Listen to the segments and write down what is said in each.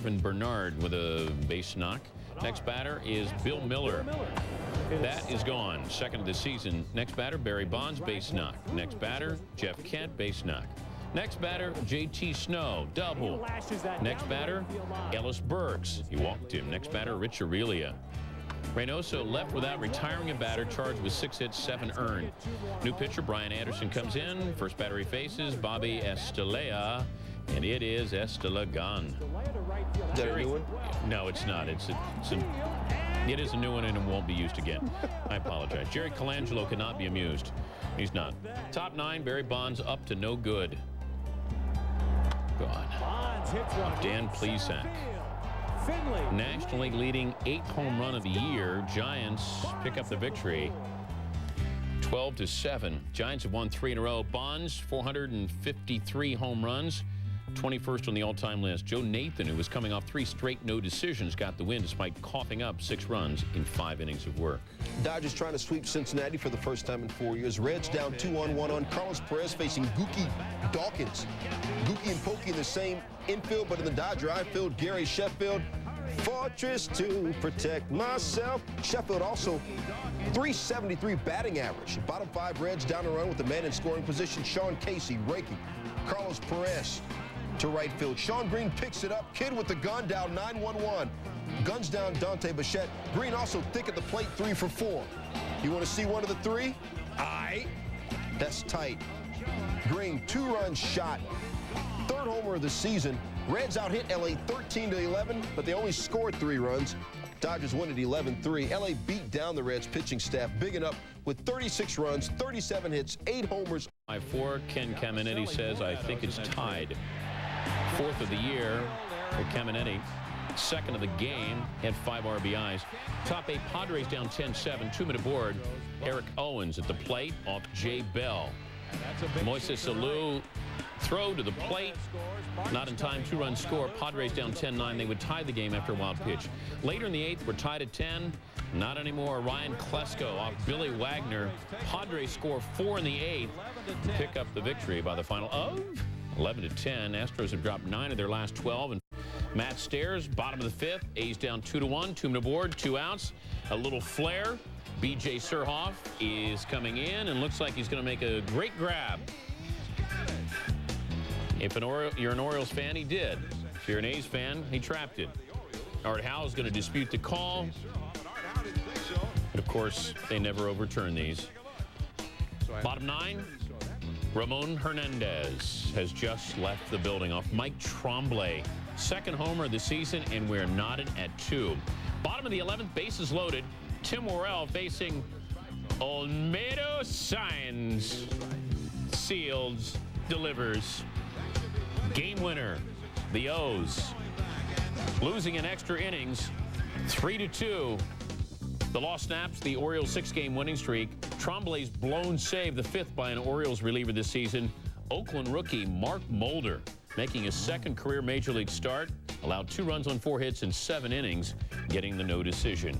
Marvin Bernard with a base knock. Next batter is Bill Miller. That is gone. Second of the season. Next batter, Barry Bonds, base knock. Next batter, Jeff Kent, base knock. Next batter, J.T. Snow, double. Next batter, Ellis Burks. He walked him. Next batter, Rich Aurelia. Reynoso left without retiring a batter, charged with 6 hits, 7 earned. New pitcher, Brian Anderson, comes in. First batter he faces, Bobby Estelea, and it is Estelea gone. Is that a new one? No, it's not. It is a new one, and it won't be used again. I apologize. Jerry Colangelo cannot be amused. He's not. Top 9, Barry Bonds up to no good. Gone. Dan Plesac. National League leading 8th home run of the year. Giants pick up the victory. 12-7. Giants have won 3 in a row. Bonds, 453 home runs. 21st on the all-time list. Joe Nathan, who was coming off 3 straight no decisions, got the win despite coughing up 6 runs in 5 innings of work. Dodgers trying to sweep Cincinnati for the first time in 4 years. Reds down 2-1 on Carlos Perez facing Gookie Dawkins. Gookie and Pokey in the same infield, but in the Dodger outfield, Gary Sheffield. Fortress to protect myself. Sheffield also 373 batting average. Bottom 5 Reds down the run with the man in scoring position, Sean Casey raking. Carlos Perez to right field. Sean Green picks it up. Kid with the gun down 9-1-1. Guns down Dante Bichette. Green also thick at the plate, 3 for 4. You want to see one of the 3? Aye. That's tight. Green, 2-run shot. 3rd homer of the season. Reds out hit LA 13-11, but they only scored 3 runs. Dodgers win at 11-3. LA beat down the Reds pitching staff, bigging up with 36 runs, 37 hits, 8 homers. 5-4. Ken Caminetti says, I think it's tied. 4th of the year for Caminetti. 2nd of the game, had 5 RBIs. Top 8 Padres down 10-7, 2-minute board. Eric Owens at the plate off Jay Bell. Moises Alou throw to the plate. Not in time, 2-run score. Padres down 10-9. They would tie the game after a wild pitch. Later in the 8th, we're tied at 10. Not anymore. Ryan Klesko off Billy Wagner. Padres score 4 in the 8th to pick up the victory by the final of 11-10. Astros have dropped 9 of their last 12. And Matt Stairs, bottom of the 5th. A's down 2-1. 2-minute board, 2 outs. A little flare. B.J. Surhoff is coming in and looks like he's going to make a great grab. If you're an Orioles fan, he did. If you're an A's fan, he trapped it. Art Howe is going to dispute the call. But, of course, they never overturn these. Bottom 9, Ramon Hernandez has just left the building off Mike Tremblay. 2nd homer of the season, and we're knotted at 2. Bottom of the 11th, bases loaded. Tim Worrell facing Olmedo Saenz. Seals, delivers. Game winner, the O's. Losing in extra innings, 3-2. The loss snaps the Orioles' 6-game winning streak. Tremblay's blown save, the 5th by an Orioles reliever this season. Oakland rookie Mark Mulder making his 2nd career Major League start. Allowed 2 runs on 4 hits in 7 innings, getting the no decision.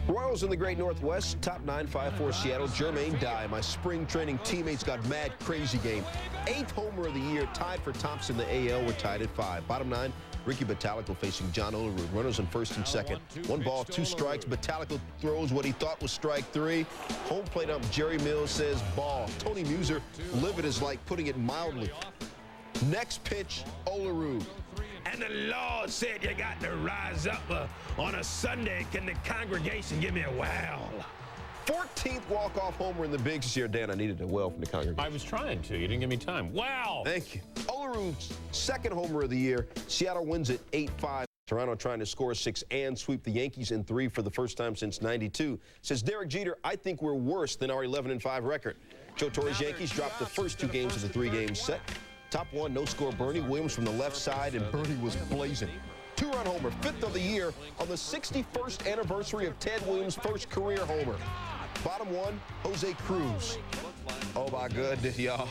Royals in the Great Northwest, top 9, 5-4 Seattle. Jermaine Dye, my spring training teammates, got mad crazy game. 8th homer of the year, tied for tops in the AL. We're tied at 5. Bottom 9, Ricky Bottalico facing John Olerud. Runners on 1st and 2nd. 1 ball, 2 strikes. Bottalico throws what he thought was strike 3. Home plate ump Jerry Mills says ball. Tony Muser, livid is like putting it mildly. Next pitch, Olerud. And the Lord said you got to rise up on a Sunday. Can the congregation give me a wow? 14th walk-off homer in the bigs this year. Dan, I needed a well from the congregation. I was trying to. You didn't give me time. Wow. Thank you. Olerud's 2nd homer of the year. Seattle wins at 8-5. Toronto trying to score 6 and sweep the Yankees in 3 for the first time since '92. Says Derek Jeter, I think we're worse than our 11-5 record. Joe Torre's Yankees dropped the first 2 games of the 3-game set. Top 1, no score, Bernie Williams from the left side, and Bernie was blazing. 2-run homer, 5th of the year on the 61st anniversary of Ted Williams' first career homer. Bottom 1, Jose Cruz. Oh, my goodness, y'all.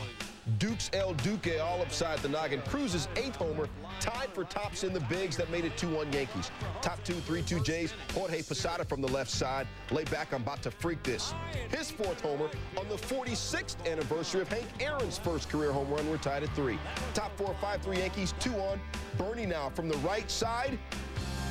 Dukes El Duque all upside the noggin. Cruz's 8th homer, tied for tops in the bigs that made it 2-1 Yankees. Top 2, 3-2 Jays. Jorge Posada from the left side. Lay back, I'm about to freak this. His 4th homer on the 46th anniversary of Hank Aaron's first career home run. We're tied at 3. Top 4, 5-3 Yankees, 2-on. Bernie now from the right side.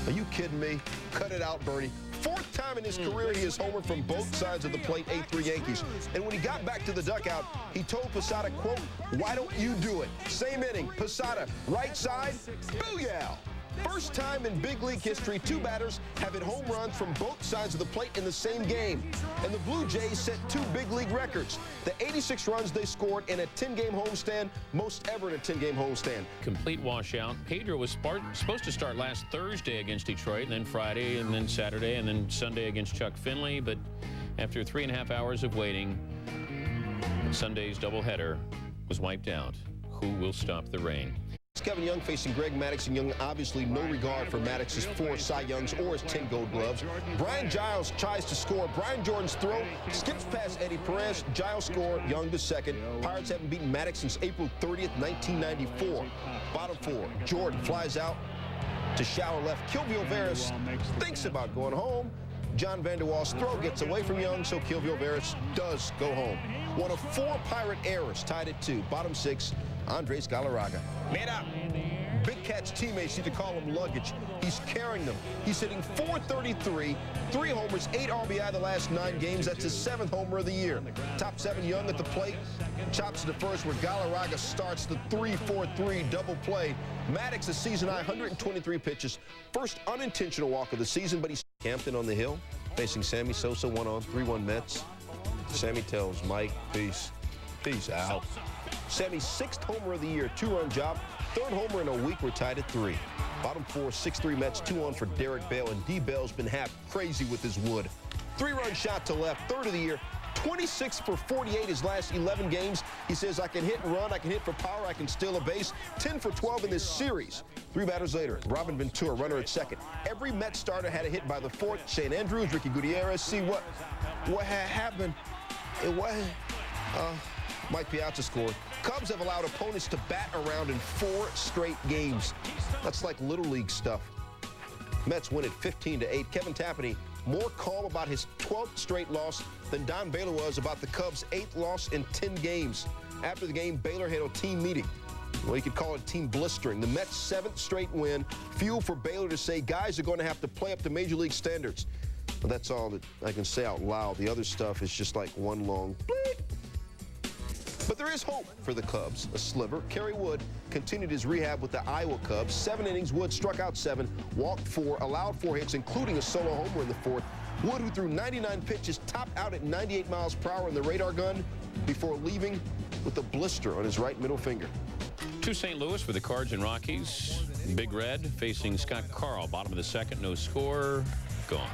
Are you kidding me? Cut it out, Bernie. 4th time in his career he has homered from both sides of the plate, 8-3 Yankees. And when he got back to the dugout, he told Posada, quote, "Why don't you do it?" Same inning, Posada, right side, booyah! First time in big league history, 2 batters have hit home runs from both sides of the plate in the same game. And the Blue Jays set 2 big league records. The 86 runs they scored in a 10-game homestand, most ever in a 10-game homestand. Complete washout. Pedro was supposed to start last Thursday against Detroit, and then Friday, and then Saturday, and then Sunday against Chuck Finley. But after 3.5 hours of waiting, Sunday's doubleheader was wiped out. Who will stop the rain? Kevin Young facing Greg Maddux, and Young obviously no regard for Maddox's 4 Cy Youngs or his 10 Gold Gloves. Brian Giles tries to score. Brian Jordan's throw skips past Eddie Perez. Giles scored. Young to second. Pirates haven't beaten Maddux since April 30th, 1994. Bottom 4. Jordan flies out to shallow left. Kilvio Veras thinks about going home. John Vander Waal's throw gets away from Young, so Kilvio Veras does go home. One of 4 Pirate errors, tied at 2. Bottom 6. Andres Galarraga. Man up. Big Cat's teammates need to call him luggage. He's carrying them. He's hitting .433, 3 homers, 8 RBI the last 9 games. That's his 7th homer of the year. Top 7 Young at the plate. Chops to the first where Galarraga starts the 3-4-3 double play. Maddux a season high, 123 pitches. First unintentional walk of the season, but he's Hampton on the hill facing Sammy Sosa, 1-on, 3-1 Mets. Sammy tells Mike, peace. Peace out. Sammy's 6th homer of the year, 2-run job. 3rd homer in a week. We're tied at 3. Bottom 4, 6-3 Mets, 2-on for Derek Bale, and D. Bell's been half crazy with his wood. 3-run shot to left, 3rd of the year. 26 for 48 his last 11 games. He says, I can hit and run, I can hit for power, I can steal a base. 10 for 12 in this series. 3 batters later, Robin Ventura, runner at second. Every Met starter had a hit by the 4th. Shane Andrews, Ricky Gutierrez. See what had happened. It wasn't. Mike Piazza scored. Cubs have allowed opponents to bat around in 4 straight games. That's like Little League stuff. Mets win at 15-8. Kevin Tapani more calm about his 12th straight loss than Don Baylor was about the Cubs' 8th loss in 10 games. After the game, Baylor had a team meeting. Well, you could call it team blistering. The Mets' 7th straight win, fuel for Baylor to say guys are going to have to play up to Major League standards. But that's all that I can say out loud. The other stuff is just like one long bleep. But there is hope for the Cubs. A sliver. Kerry Wood continued his rehab with the Iowa Cubs. 7 innings. Wood struck out 7, walked 4, allowed 4 hits, including a solo homer in the 4th. Wood, who threw 99 pitches, topped out at 98 miles per hour in the radar gun before leaving with a blister on his right middle finger. To St. Louis for the Cards and Rockies. Big Red facing Scott Carl. Bottom of the 2nd, no score. Gone.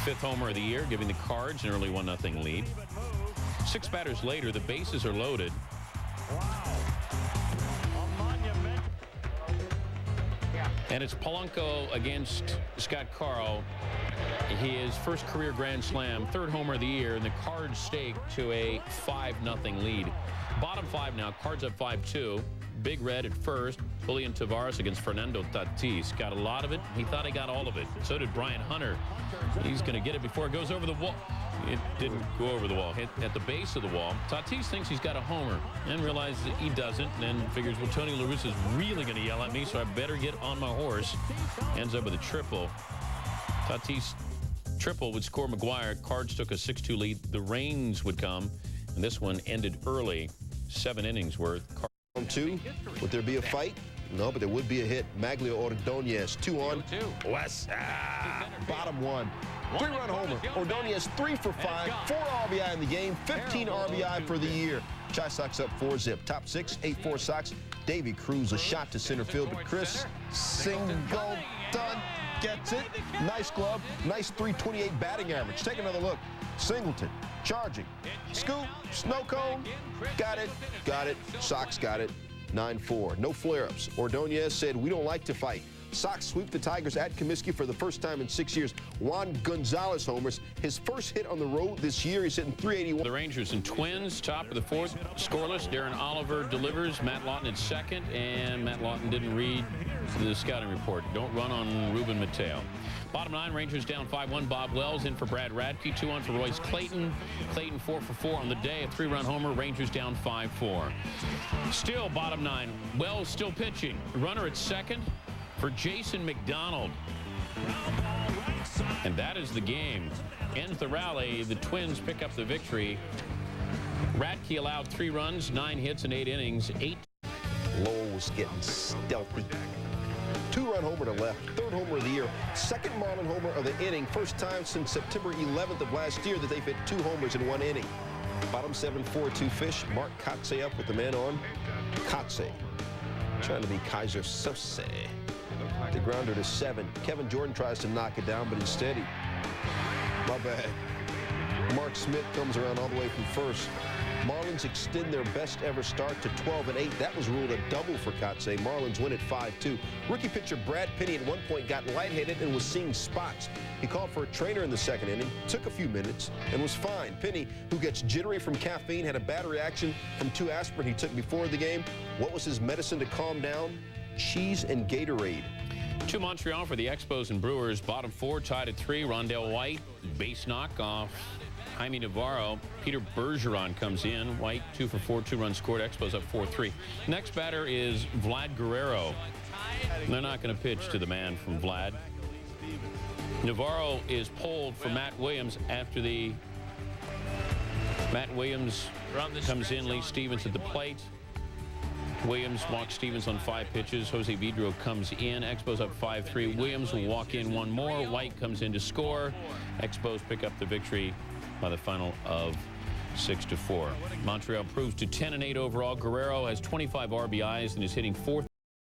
5th homer of the year, giving the Cards an early 1-0 lead. 6 batters later, the bases are loaded. And it's Polanco against Scott Carl. His first career grand slam, 3rd homer of the year, and the Cards stake to a 5-0 lead. Bottom 5 now, Cards up 5-2. Big Red at first. Julian Tavares against Fernando Tatis. Got a lot of it. He thought he got all of it. So did Brian Hunter. He's going to get it before it goes over the wall. It didn't go over the wall. Hit at the base of the wall. Tatis thinks he's got a homer and realizes that he doesn't, and then figures, well, Tony La Russa is really going to yell at me, so I better get on my horse. Ends up with a triple. Tatis triple would score McGuire. Cards took a 6-2 lead. The rains would come, and this one ended early. 7 innings worth. On 2, would there be a fight? No, but there would be a hit. Maglio Ordonez, 2-on. What's up? Bottom 1. 3-run homer. Ordonez 3 for 5, 4 RBI in the game, 15 RBI for the year. Chi Sox up 4-zip. Top 6, 8-4 Sox. Davy Cruz a shot to center field, but Chris Singleton gets it. Nice glove. Nice .328 batting average. Take another look. Singleton charging. Scoop. Snow cone. Got it. Got it. Sox got it. 9-4. No flare-ups. Ordonez said, we don't like to fight. Sox sweep the Tigers at Comiskey for the first time in 6 years. Juan Gonzalez homers. His first hit on the road this year. He's hitting .381. The Rangers and Twins, top of the fourth, scoreless. Darren Oliver delivers. Matt Lawton at second, and Matt Lawton didn't read the scouting report. Don't run on Ruben Mateo. Bottom nine, Rangers down 5-1. Bob Wells in for Brad Radke. 2-1 for Royce Clayton. Clayton 4 for 4 on the day. A 3-run homer. Rangers down 5-4. Still bottom nine. Wells still pitching. Runner at second for Jason McDonald. And that is the game. Ends the rally. The Twins pick up the victory. Radke allowed 3 runs, 9 hits in 8 innings. Lowell was getting stealthy. 2-run homer to left, 3rd homer of the year, 2nd Marlin homer of the inning. First time since September 11th of last year that they've hit 2 homers in 1 inning. Bottom 7, 4-2 fish. Mark Kotze up with the man on. Kotze trying to be Kaiser Sose. The grounder to 7. Kevin Jordan tries to knock it down, but instead he, my bad. Mark Smith comes around all the way from first. Marlins extend their best ever start to 12-8. That was ruled a double for Kotze. Marlins win at 5-2. Rookie pitcher Brad Penny at one point got lightheaded and was seeing spots. He called for a trainer in the 2nd inning, took a few minutes, and was fine. Penny, who gets jittery from caffeine, had a bad reaction from 2 aspirin he took before the game. What was his medicine to calm down? Cheese and Gatorade. To Montreal for the Expos and Brewers. Bottom 4 tied at 3. Rondell White, base knock off Jaime Navarro. Peter Bergeron comes in. White 2 for 4, 2 runs scored. Expos up 4-3. Next batter is Vlad Guerrero. They're not going to pitch to the man from Vlad. Navarro is pulled for Matt Williams after the Matt Williams comes in. Lee Stevens at the plate. Williams walks Stevens on 5 pitches. Jose Vidro comes in. Expos up 5-3. Williams will walk in 1 more. White comes in to score. Expos pick up the victory by the final of 6-4. Montreal proves to 10-8 overall. Guerrero has 25 RBIs and is hitting 4th.